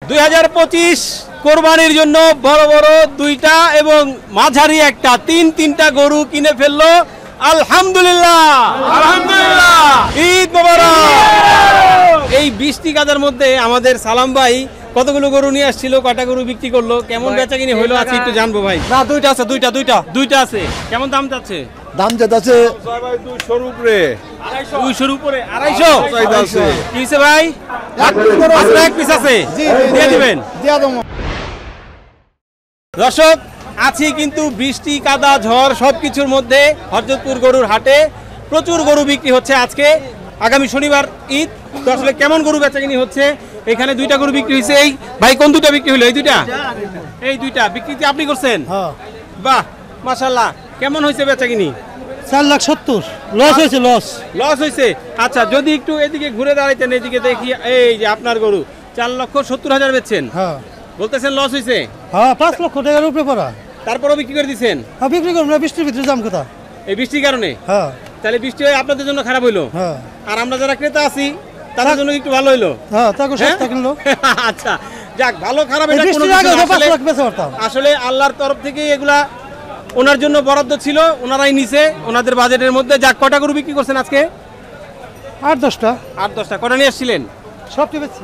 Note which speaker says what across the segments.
Speaker 1: 2025 কোরবানির জন্য বড় বড় দুইটা এবং মাঝারি একটা তিনটা গরু কিনে ফেললো। আলহামদুলিল্লাহ আলহামদুলিল্লাহ, ঈদ মোবারক। এই বৃষ্টি কাদার মধ্যে আমাদের সালাম ভাই কতগুলো গরু নিয়ে আসছিল, কটা গরু বিক্রি করলো, কেমন বেচাকিনি হইলো আজকে একটু জানবো ভাই।
Speaker 2: না, দুইটা আছে, দুইটা
Speaker 1: আছে। কেমন দাম যাচ্ছে?
Speaker 2: দাম যাচ্ছে
Speaker 1: 200 উপরে 250 কি হইছে ভাই? মাত্র এক পিস আছে, দিয়ে দিবেন। দর্শক, আছি কিন্তু বৃষ্টি কাদা ঝড় সবকিছুর মধ্যে হযরতপুর গরুর হাটে প্রচুর গরু বিক্রি হচ্ছে আজকে। আগামী শনিবার ঈদ, তো আসলে কেমন গরু বেচাকিনি হচ্ছে? এখানে দুইটা গরু বিক্রি হয়েছে। এই ভাই কোন দুইটা বিক্রি হলো? এই দুইটা বিক্রি আপনি করছেন? বাহ মাশাআল্লাহ। কেমন হয়েছে বেচাকিনি?
Speaker 3: 4,70,000 লস হয়েছে।
Speaker 1: আচ্ছা, যদি একটু এদিকে ঘুরে দাঁড়াইতেন, এদিকে দেখি। এই যে আপনার গরু 4,70,000 বেচছেন, বলতেছেন লস হয়েছে?
Speaker 3: হ্যাঁ, 5 লক্ষ টাকার উপরে পড়া।
Speaker 1: তারপরও বিক্রি করে দিচ্ছেন?
Speaker 3: হ্যাঁ, বিক্রি করব না, বৃষ্টির ভিতরে দাম কথা।
Speaker 1: এই বৃষ্টির কারণে?
Speaker 3: হ্যাঁ।
Speaker 1: তাহলে বৃষ্টি হয়ে আপনাদের জন্য খারাপ হইলো।
Speaker 3: হ্যাঁ।
Speaker 1: আর আমরা যারা ক্রেতা আছি তাদের জন্য একটু ভালো হইলো।
Speaker 3: হ্যাঁ, তাকে সস্তা কিনলো।
Speaker 1: আচ্ছা, যাক, ভালো খারাপ এটা কোনো আসলে আল্লাহর তরফ থেকে এগুলা ওনার জন্য বরাদ্দ ছিল, ওনারাই নিছে ওনাদের বাজেটের মধ্যে। যাক, কটা গরু বিক্রি করছেন আজকে?
Speaker 3: 8-10টা।
Speaker 1: 8-10টা। কটা নিয়ে আসছিলেন?
Speaker 3: সবটি বেচছি।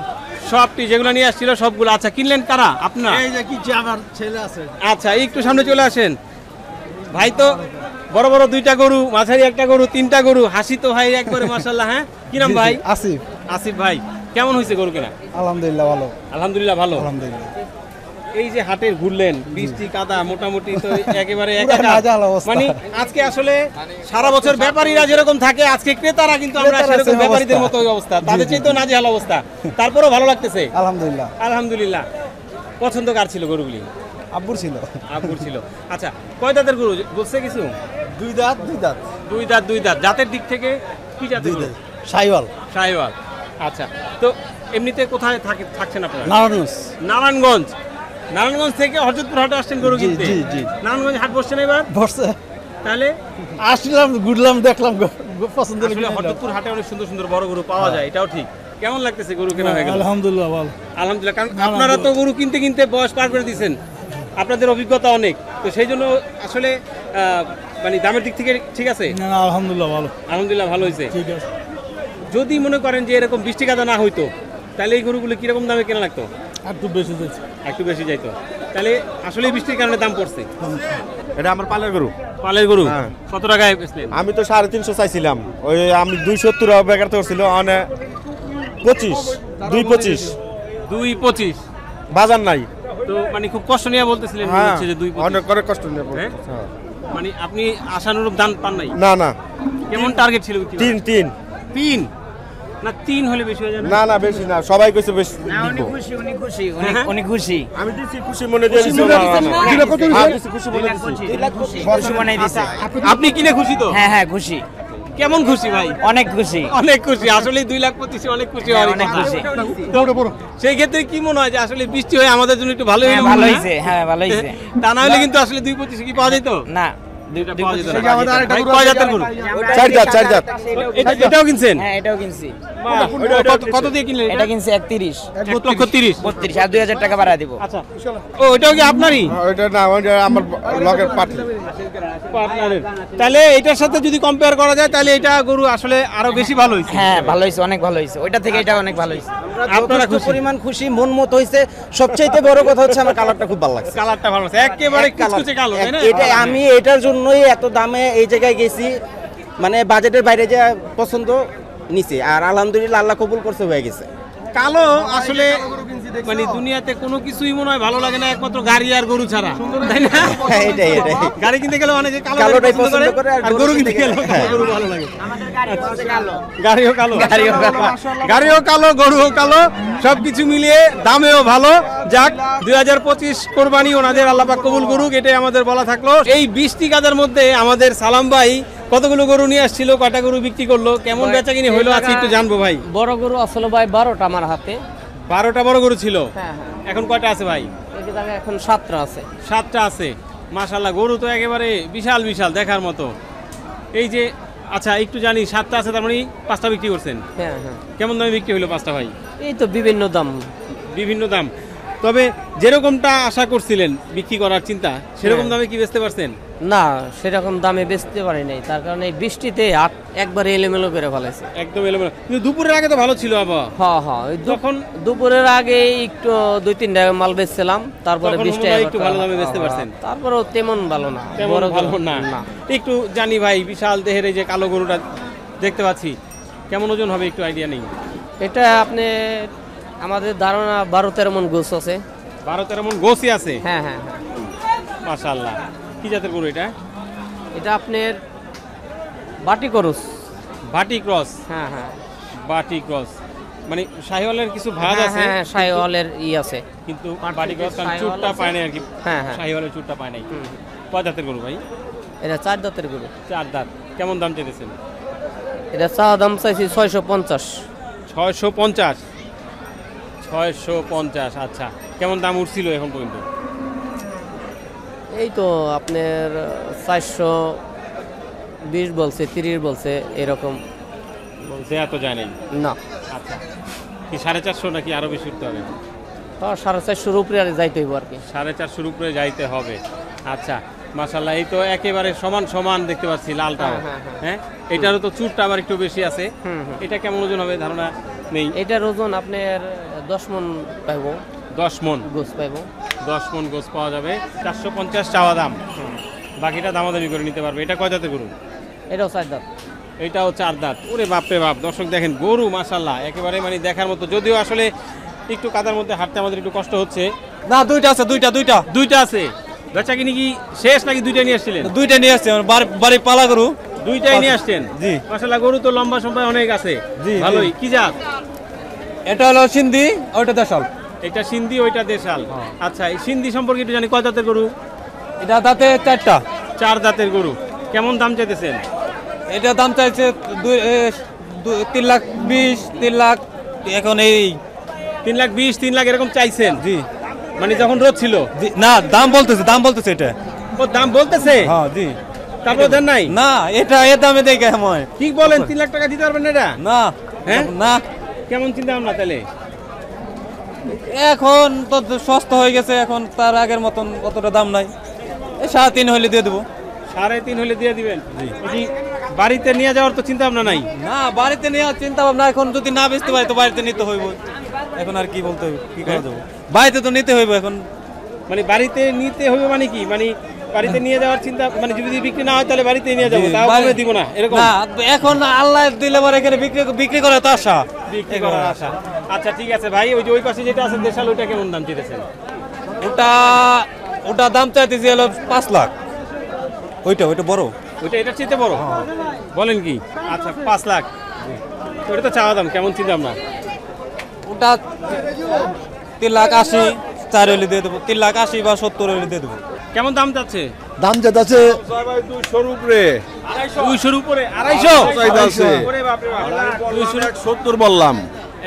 Speaker 1: সবটি যেগুলো নিয়ে আসছিল সবগুলো। আচ্ছা, কিনলেন কারা? আপনারা?
Speaker 3: এই যে কি আমার ছেলে আছে।
Speaker 1: আচ্ছা, একটু সামনে চলে আসেন ভাই। তো বড় বড় দুইটা গরু, মাঝারি একটা গরু, তিনটা গরু, হাসি তো ভাই একবারে মাশাআল্লাহ। হ্যাঁ, কি নাম ভাই? আসিফ ভাই। কেমন হয়েছে গরু কেনা?
Speaker 3: আলহামদুলিল্লাহ ভালো।
Speaker 1: আলহামদুলিল্লাহ ভালো।
Speaker 3: আলহামদুলিল্লাহ।
Speaker 1: এই যে হাটে ঘুরলেন, বৃষ্টি কাদা মোটামুটি তো একেবারে একাকার। মানে আজকে আসলে সারা বছর ব্যাপারীরা যেরকম থাকে, আজকে ক্রেতারা কিন্তু আমরা সেরকম ব্যাপারীদের মতো অবস্থা, তাদের চেয়ে তো নাজেহাল অবস্থা। তারপরেও ভালো লাগতেছে
Speaker 3: আলহামদুলিল্লাহ।
Speaker 1: আলহামদুলিল্লাহ। পছন্দ কার ছিল গরুগুলি?
Speaker 3: আব্বুর ছিল।
Speaker 1: আচ্ছা, কয় দাঁতের গরু বলছে কিছু?
Speaker 3: দুই দাঁত।
Speaker 1: জাতের দিক থেকে কি জাতের?
Speaker 3: শাহিওয়াল।
Speaker 1: আচ্ছা, তো এমনিতে কোথায় থাকছেন আপনারা? নারায়ণগঞ্জ থেকে হযরতপুর হাটে আসছেন গরু কিনতে? জি। নারায়ণগঞ্জ হাট বসছে না এবার? বসছে। তাহলে
Speaker 3: আসলাম, ঘুরলাম, দেখলাম, পছন্দ হলো।
Speaker 1: হযরতপুর হাটে অনেক সুন্দর সুন্দর বড় গরু পাওয়া যায়, এটাও ঠিক। কেমন লাগতেছে গরু কেনা হয়ে গেল?
Speaker 3: আলহামদুলিল্লাহ ভালো।
Speaker 1: আলহামদুলিল্লাহ। কারণ আপনারা তো গরু কিনতে বয়স পার করে দিয়েছেন, আপনাদের অভিজ্ঞতা অনেক, তো সেই জন্য আসলে মানে দামের দিক থেকে ঠিক আছে?
Speaker 3: আলহামদুলিল্লাহ ভালো।
Speaker 1: আলহামদুলিল্লাহ ভালো হয়েছে।
Speaker 3: ঠিক আছে।
Speaker 1: যদি মনে করেন যে এরকম বৃষ্টি কাদা না হইতো, তাহলে এই গরুগুলো কিরকম দামে কেনা লাগতো? একটু বেশি যাইতো। তাহলে আসলে বৃষ্টির কারণে দাম পড়ছে।
Speaker 2: এটা আমার পালের গরু।
Speaker 1: কত টাকায় বেচলেন?
Speaker 2: আমি তো 350 চাইছিলাম, ওই আমি 270 বেকার করছিল, মানে 225 বাজার নাই।
Speaker 1: তো মানে খুব কষ্ট নিয়ে বলতেছিলেন যে 225।
Speaker 2: অনেক করে কষ্ট নিয়ে বলতে।
Speaker 1: মানে আপনি আশানুরূপ দাম পান নাই?
Speaker 2: না।
Speaker 1: কেমন টার্গেট ছিল? 3 না 3 হলে বেশি হয়ে যায় না?
Speaker 2: না বেশি না, সবাই কইছে বেশি।
Speaker 1: উনি খুশি।
Speaker 2: আমি দিছি খুশি মনে দিয়ে দিছি।
Speaker 4: খুশি মনে দিছে।
Speaker 1: আপনি কিনে খুশি তো?
Speaker 4: হ্যাঁ খুশি।
Speaker 1: কেমন খুশি ভাই?
Speaker 4: অনেক খুশি।
Speaker 1: আসলে 2,25,000 অনেক খুশি হয়।
Speaker 4: অনেক খুশি।
Speaker 1: সেই ক্ষেত্রে কি মনে হয় যে আসলে বৃষ্টি হয়ে আমাদের জন্য একটু ভালো হইলো?
Speaker 4: ভালো হইছে। হ্যাঁ, ভালো হইছে।
Speaker 1: তা না হলে কিন্তু আসলে 2,25,000 কি পাওয়া যেত না? এটাও কিনছেন?
Speaker 4: হ্যাঁ, এটাও কিনছি।
Speaker 1: কত দিয়ে কিনলেন?
Speaker 4: এটা কিনছি 31
Speaker 1: 32
Speaker 4: আর 2000 টাকা বাড়া দিব।
Speaker 1: আচ্ছা, ওটাও কি আপনারই?
Speaker 2: ওটা না, আমার লগের পার্টি।
Speaker 1: তাহলে এটার সাথে যদি কম্পেয়ার করা যায়, তাহলে এটা গরু আসলে আরো বেশি ভালো হয়েছে।
Speaker 4: হ্যাঁ, ভালো হয়েছে, অনেক ভালো হয়েছে। ওইটা থেকে এটা অনেক ভালো হয়েছে।
Speaker 1: আপনারা
Speaker 5: পরিমাণ খুশি, মন মতো হয়েছে। সবচাইতে বড় কথা হচ্ছে আমার কালারটা খুব ভালো লাগছে।
Speaker 1: কালারটা ভালো আছে, একেবারে কুচকুচে কালো, তাই না?
Speaker 5: আমি এটার জন্যই এত দামে এই জায়গায় গেছি, মানে বাজেটের বাইরে যে পছন্দ নিছি, আর আলহামদুলিল্লাহ আল্লাহ কবুল করছে, হয়ে গেছে।
Speaker 1: কালো আসলে মানে দুনিয়াতে কোনো কিছুই মনে হয় ভালো লাগে না একমাত্র গাড়ি আর গরু ছাড়া, তাই না?
Speaker 5: এটাই
Speaker 1: গাড়ি কিনতে গেলে অনেকে
Speaker 5: কালোটাই পছন্দ করে,
Speaker 1: আর গরু কিনতে গেলে গরু ভালো লাগে। গাড়িও কালো, গরুও কালো, সবকিছু মিলিয়ে দামেও ভালো। যাক, 2025 কোরবানি ওনাদের আল্লাহ পাক কবুল করুক, এটাই আমাদের বলা থাকলো। এই বৃষ্টি কাদার মধ্যে আমাদের সালাম ভাই কতগুলো গরু নিয়ে আসছিল, কটা গরু বিক্রি করলো, কেমন বেচাকিনি হইলো আজকে একটু জানবো ভাই।
Speaker 4: বড় গরু আসলে ভাই 12টা আমার হাতে।
Speaker 1: 12টা বড় গরু ছিল। এখন কয়টা আছে ভাই?
Speaker 4: এখন 7টা আছে।
Speaker 1: 7টা আছে। মাশাআল্লাহ, গরু তো একেবারে বিশাল দেখার মতো। এই যে আচ্ছা, একটু জানি 7টা আছে, তার মানে 5টা বিক্রি করছেন?
Speaker 4: হ্যাঁ।
Speaker 1: কেমন দামে বিক্রি হলো 5টা ভাই?
Speaker 4: এই তো বিভিন্ন দাম।
Speaker 1: তবে যেরকমটা আশা করছিলেন বিক্রি করার চিন্তা সেরকম দামে কি বেচতে পারছেন?
Speaker 4: না সেরকম দামে বেচতে পারি নাই, তার কারণে এই বৃষ্টিতে একবারে এলোমেলো করে ফেলাইছে।
Speaker 1: একদম এলোমেলো। কিন্তু দুপুরের আগে তো ভালো ছিল আবহাওয়া।
Speaker 4: হ্যাঁ হ্যাঁ, যখন দুপুরের আগে একটু 2-3টা মাল বেচছিলাম, তারপরে
Speaker 1: তখন
Speaker 4: বৃষ্টি
Speaker 1: মনে হয় একটু ভালো দামে বেচতে পারছেন।
Speaker 4: তারপরেও তেমন ভালো না,
Speaker 1: তেমন ভালো না। একটু জানি ভাই, বিশাল দেহের এই যে কালো গরুটা দেখতে পাচ্ছি, কেমন ওজন হবে একটু আইডিয়া নেই?
Speaker 4: এটা আপনি আমাদের ধারণা 12-13 মণ গোছ আছে।
Speaker 1: 12-13 মণ গোছই আছে?
Speaker 4: হ্যাঁ হ্যাঁ হ্যাঁ।
Speaker 1: মাশাআল্লাহ। কি জাতের গরু এটা?
Speaker 4: এটা আপনার বাটি ক্রস।
Speaker 1: বাটি ক্রস?
Speaker 4: হ্যাঁ হ্যাঁ,
Speaker 1: বাটি ক্রস মানে শাহিওয়ালের কিছু ভাগ আছে।
Speaker 4: হ্যাঁ হ্যাঁ, শাহিওয়ালের আছে,
Speaker 1: কিন্তু বাটি ক্রস কারণ চুটটা পায় না আর কি।
Speaker 4: হ্যাঁ হ্যাঁ,
Speaker 1: শাহিওয়ালের চুটটা পায় নাই। কয় দাঁতের গরু ভাই?
Speaker 4: এটা 4 দাঁতের গরু।
Speaker 1: 4 দাঁত। কেমন দাম চাইতেছেন?
Speaker 4: এটা চা দাম চাইছি 650।
Speaker 1: 650? 650, আচ্ছা। কেমন দাম উঠছিল এখন পর্যন্ত?
Speaker 4: এই তো আপনার 420 বলছে, 30 বলছে, এরকম
Speaker 1: বলছে। এত যায় নাই
Speaker 4: না।
Speaker 1: আচ্ছা, কি 450 নাকি আরো বেশি উঠতে হবে?
Speaker 4: 450 উপরে আর যাইতে হইব আর কি।
Speaker 1: 450 উপরে যাইতে হবে। আচ্ছা, মাশাআল্লাহ। এই তো একেবারে সমান সমান দেখতে পাচ্ছি লালটাও। হ্যাঁ, এটারও তো চুটটা আবার একটু বেশি আছে। এটা কেমন ওজন হবে ধারণা নেই?
Speaker 4: এটার ওজন আপনার 10 মণ পাইব।
Speaker 1: 10 মণ
Speaker 4: গোছ পাইব।
Speaker 1: 10 মণ গোছ পাওয়া যাবে। 450 চাওয়া দাম, বাকিটা দামাদামি করে নিতে পারবে। এটা কয় দাঁতের গরু?
Speaker 4: এটাও 4 দাঁত।
Speaker 1: এটাও 4 দাঁত। ওরে বাপরে বাপ, দর্শক দেখেন গরু মাশাআল্লাহ একেবারে মানে দেখার মতো। যদিও আসলে একটু কাদার মধ্যে হাঁটতে আমাদের একটু কষ্ট হচ্ছে।
Speaker 3: না, দুইটা আছে,
Speaker 1: দুইটা আছে। বেচা কিনি কি শেষ নাকি দুইটা নিয়ে আসছিলেন?
Speaker 3: দুইটা নিয়ে আসছে, আমার বাড়ি পালা গরু।
Speaker 1: দুইটাই নিয়ে আসছেন?
Speaker 3: জি।
Speaker 1: মাশাআল্লাহ, গরু তো লম্বা সময় অনেক আছে।
Speaker 3: জি,
Speaker 1: ভালোই। কি জাত?
Speaker 3: এটা হলো সিন্ধি, ওইটা দেশাল।
Speaker 1: এটা সিন্ধি, ওইটা দেশাল। আচ্ছা, এই সিন্ধি সম্পর্কে একটু জানি, কয় দাঁতের গরু?
Speaker 3: এটা দাঁতে 4টা।
Speaker 1: 4 দাঁতের গরু। কেমন দাম চাইতেছেন?
Speaker 3: এটা দাম চাইছে 320, 3 লাখ। এখন এই
Speaker 1: 320, 3 লাখ এরকম চাইছেন?
Speaker 3: জি।
Speaker 1: মানে যখন রোদ ছিল?
Speaker 3: না, দাম বলতেছে এটা।
Speaker 1: ও দাম বলতেছে?
Speaker 3: হ্যাঁ জি।
Speaker 1: তারপর দেন নাই?
Speaker 3: না, এটা এর দামে দেয় কেমন?
Speaker 1: কি বলেন, 3 লাখ টাকা দিতে পারবেন না এটা?
Speaker 3: না।
Speaker 1: হ্যাঁ
Speaker 3: না।
Speaker 1: কেমন চিন্তা ভাবনা তাহলে?
Speaker 3: এখন তো সস্তা হয়ে গেছে, এখন তার আগের মতন অতটা দাম নাই। 3.5 হলে দিয়ে দেবো।
Speaker 1: 3.5 হলে দিয়ে দিবেন? জি। বাড়িতে নিয়ে যাওয়ার তো চিন্তা ভাবনা নাই?
Speaker 3: না, বাড়িতে নেওয়ার চিন্তা ভাবনা এখন যদি না বেচতে পারি তো বাড়িতে নিতে হইব। এখন আর কি বলতে হবে, কি করা যাবে? বাড়িতে তো নিতে হইব এখন।
Speaker 1: মানে বাড়িতে নিতে হবে মানে কি? মানে বাড়িতে নিয়ে যাওয়ার চিন্তা, মানে যদি বিক্রি না হয় তাহলে বাড়িতে নিয়ে যাবো, তাও কমে দিব না এরকম?
Speaker 3: না, এখন আল্লাহ দিলে পরে এখানে বিক্রি করার তো আশা।
Speaker 1: বিক্রি করার আশা। আচ্ছা ঠিক আছে ভাই, ওই যে ওই পাশে যেটা আছে দেশাল, ওইটা কেমন দাম চেয়েছেন?
Speaker 3: ওটা দাম চাইতেছি হলো 5 লাখ। ওইটা বড়।
Speaker 1: ওইটা এটার চেয়ে বড়? বলেন কি? আচ্ছা, 5 লাখ। ওটা তো চাওয়া দাম, কেমন চিন্তা ভাবনা?
Speaker 3: ওটা 3.80, 4 হলে দিয়ে দেবো। 3.80 বা 70 হলে দিয়ে দেবো।
Speaker 1: কেমন দাম যাচ্ছে?
Speaker 6: দাম যেতেছে
Speaker 2: 200 উপরে।
Speaker 1: 200 উপরে? 250? ওরে বাপরে বাপ,
Speaker 2: 270 বললাম।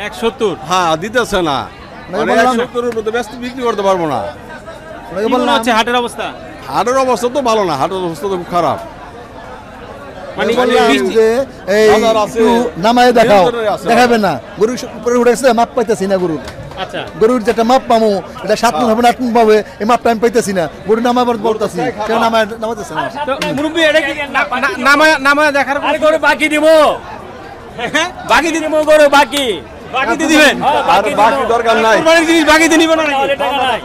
Speaker 1: 170?
Speaker 2: হ্যাঁ, দিতেছে না। মানে 170 মধ্যে ব্যস্ত বিক্রি করতে পারবো না।
Speaker 1: কি মনে হচ্ছে হাটের অবস্থা?
Speaker 2: হাটের অবস্থা তো ভালো না, হাটের অবস্থা তো খুব খারাপ।
Speaker 1: মানে
Speaker 6: এই একটু নামায় দেখাও, দেখাবে না। গরুর উপরে উঠেছে, মাপ পাইতেছি না গরুর।
Speaker 1: আচ্ছা,
Speaker 6: গরুর যেটা মাপ পাবো, এটা 7 মণ হবে না 8 মণ পাবে, এই মাপটা আমি পাইতেছি না। গরু নামাবার বলতেছি, কেউ নামাতেছে না।
Speaker 1: তো মুরব্বি এটা কি নামায় দেখার পরে
Speaker 7: গরু বাকি দিব, বাকি দিব গরু বাকি
Speaker 1: বাকিতে দিবেন?
Speaker 2: আর বাকি দরকার নাই।
Speaker 1: কোরবানির জিনিস বাকিতে নিব না নাকি?
Speaker 7: টাকা নাই।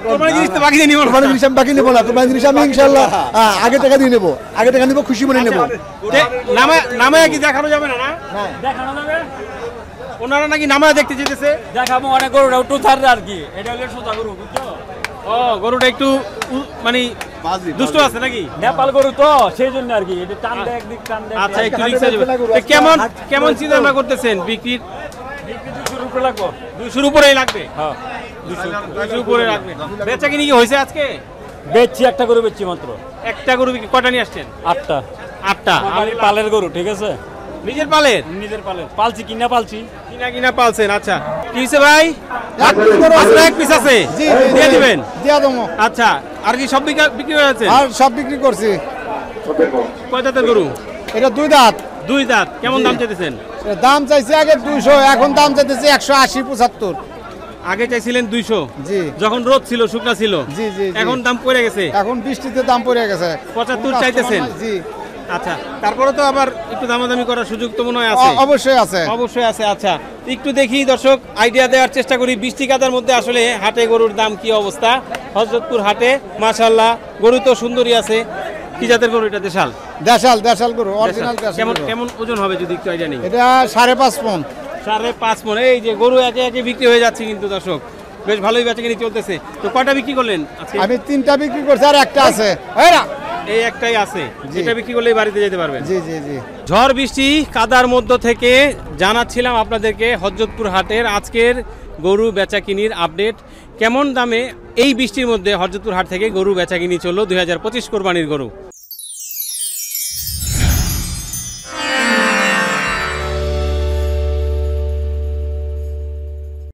Speaker 1: কোরবানির জিনিস তো বাকিতে নিব না।
Speaker 6: কোরবানির জিনিস আমি বাকি নেবো না। কোরবানির জিনিস আমি ইনশাল্লাহ আগে টাকা দিয়ে নেবো, আগে টাকা নেবো, খুশি মনে নেবো।
Speaker 1: নামায় কি দেখানো যাবে না? না,
Speaker 7: দেখানো যাবে।
Speaker 1: ওনারা নাকি নামায় দেখতে যেতেছে।
Speaker 7: দেখাবো অনেক গরুটা একটু ছাড়বে আর কি। এটা হলো সোজা গরু, বুঝছো?
Speaker 1: ও, গরুটা একটু মানে দুষ্ট আছে নাকি?
Speaker 7: নেপাল গরু তো, সেই জন্য আর কি। এটা টান দেয় একদিক, টান দেয়।
Speaker 1: আচ্ছা, একটু রিক্সা যাবে। কেমন চিন্তা ভাবনা করতেছেন বিক্রির?
Speaker 7: 200 উপরে লাগবে।
Speaker 1: 200 উপরেই লাগবে?
Speaker 7: হ্যাঁ,
Speaker 1: 200 উপরে লাগবে। বেচা কিনি কি হয়েছে আজকে?
Speaker 7: বেচছি, একটা গরু বেচছি মাত্র।
Speaker 1: একটা গরু বিক্রি কয়টা নিয়ে আসছেন?
Speaker 7: 8টা।
Speaker 1: 8টা?
Speaker 7: আমি পালের গরু, ঠিক আছে?
Speaker 1: নিজের পালের?
Speaker 7: নিজের পালের। পালছি, কিনা পালছি।
Speaker 1: কিনা পালছেন? আচ্ছা, কি হয়েছে ভাই? মাত্র 1 পিস আছে, দিয়ে দিবেন?
Speaker 6: দিয়া দেবো।
Speaker 1: আচ্ছা, আর কি সব বিক্রি হয়ে আছে?
Speaker 6: আর সব বিক্রি করছি।
Speaker 1: কয় দাঁতের গরু?
Speaker 6: এটা 2 দাঁত।
Speaker 1: 2 দাঁত। কেমন দাম চাইতেছেন?
Speaker 6: দাম চাইছি আগে 200, এখন দাম চাইতেছি 180, 75।
Speaker 1: আগে চাইছিলেন 200,
Speaker 6: জি
Speaker 1: যখন রোদ ছিল, শুকনা ছিল,
Speaker 6: জি জি
Speaker 1: এখন দাম পড়ে গেছে,
Speaker 6: এখন বৃষ্টিতে দাম পড়ে গেছে
Speaker 1: 75 চাইতেছেন।
Speaker 6: জি
Speaker 1: আচ্ছা, তারপরে তো আবার একটু দামাদামি করার সুযোগ তো মনে হয় আছে।
Speaker 6: অবশ্যই আছে।
Speaker 1: অবশ্যই আছে। আচ্ছা, একটু দেখি দর্শক, আইডিয়া দেওয়ার চেষ্টা করি বৃষ্টি কাদার মধ্যে আসলে হাটে গরুর দাম কি অবস্থা। হযরতপুর হাটে মাশাআল্লাহ গরু তো সুন্দরী আছে। কি জাতের গরু এটা? দেশাল।
Speaker 6: দেশাল গরু, অরিজিনাল দেশাল।
Speaker 1: কেমন কেমন ওজন হবে যদি একটু আইডিয়া নেই?
Speaker 6: এটা 5.5 মণ।
Speaker 1: 5.5 মণ। এই যে গরু একে একে বিক্রি হয়ে যাচ্ছে কিন্তু দর্শক, বেশ ভালোই বেচাকেনি চলতেছে। তো কয়টা বিক্রি করলেন আজকে?
Speaker 6: আমি 3টা বিক্রি করছি, আর একটা আছে।
Speaker 1: এই একটাই আছে, যেটা বিক্রি করলেই বাড়িতে যেতে পারবেন।
Speaker 6: জি জি জি।
Speaker 1: ঝড় বৃষ্টি কাদার মধ্য থেকে জানাচ্ছিলাম আপনাদেরকে হযরতপুর হাটের আজকের গরু বেচাকিনির আপডেট। কেমন দামে এই বৃষ্টির মধ্যে হযরতপুর হাট থেকে গরু বেচাকিনি চললো 2025 কোরবানির গরু।